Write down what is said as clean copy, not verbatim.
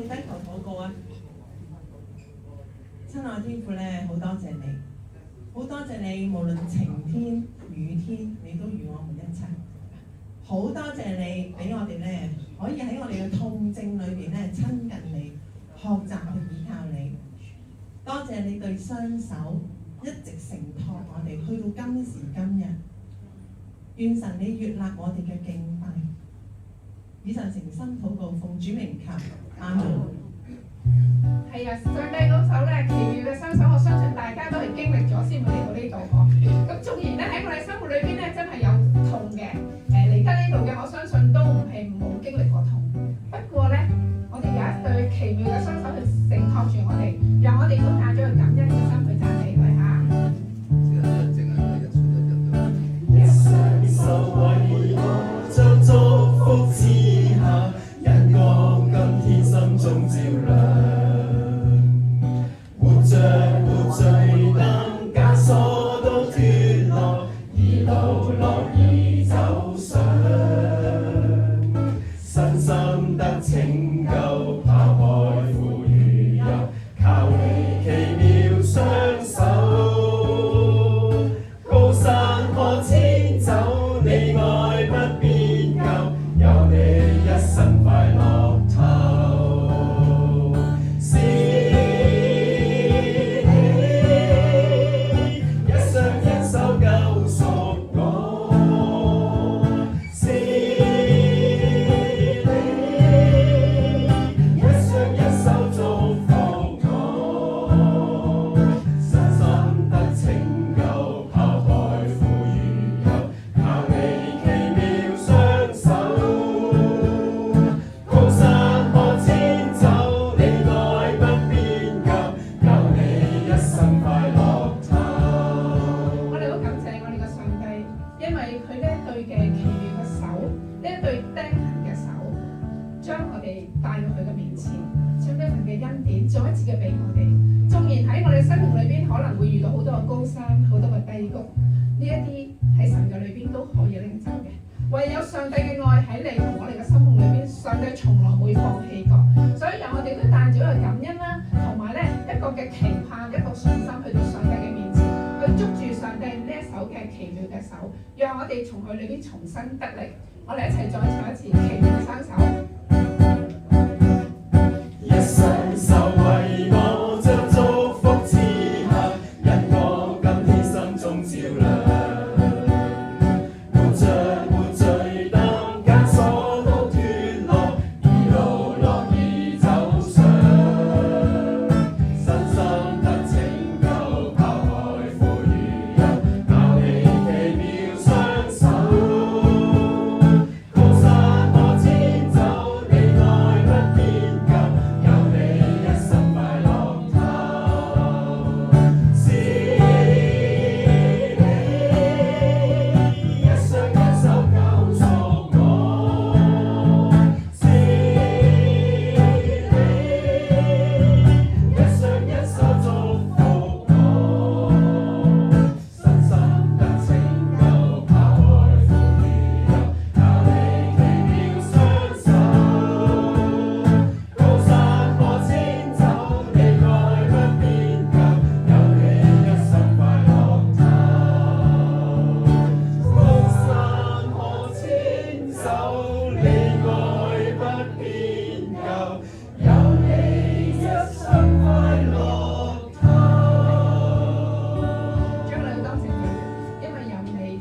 低頭禱告啊！親愛天父咧，好多謝你，好多謝你，無論晴天雨天，你都與我們一齊。好多謝你俾我哋咧，可以喺我哋嘅痛症裏邊咧親近你，學習去依靠你。多謝你對雙手一直承托我哋去到今時今日。願神你悅納我哋嘅敬拜。以上誠心禱告，奉主名求，阿門。係啊，上帝嗰首咧奇妙嘅雙手，我相信大家都係經歷咗先會嚟到呢度嗬。咁縱然咧喺我哋生活裏邊咧真係有痛嘅，嚟得呢度嘅，我相信都唔係冇經歷過痛。不過咧，我哋有一對奇妙嘅雙手去承托住我哋，讓我哋都帶咗個感恩嘅心去讚美佢嚇。一雙手為我將祝福賜下，日光今天心中照亮。活着罪擔枷鎖都脫落，而路樂意走上，身心得拯救，拋開苦與憂，靠你奇妙雙手，高山可遷走，你愛不變舊，有你一生快樂透。是你一雙一手救贖我，是你一雙一手祝福我，身心得拯救，拋開苦與憂，靠你奇妙雙手，高山可遷走，你愛不變舊，有你一生快樂透。我哋好感謝我哋嘅上帝，因為佢呢一對嘅奇妙嘅手，呢一對釘痕嘅手，將我哋帶到佢嘅面前，將呢份嘅恩典再一次嘅俾我哋。縱然喺我哋生命裏邊可能會遇到好多嘅高山，好多嘅低谷，呢一啲喺神嘅裏邊都可以拎走嘅。唯有上帝嘅愛喺你同我哋嘅心目裏邊，上帝從來冇放棄過。所以讓我哋都帶住一個感恩啦，同埋咧一個嘅期盼，一個信心去到上帝嘅面前，去捉住上帝呢一手嘅奇妙嘅手，讓我哋從佢裏邊重新得力。我哋一齊再唱一次奇妙嘅雙手。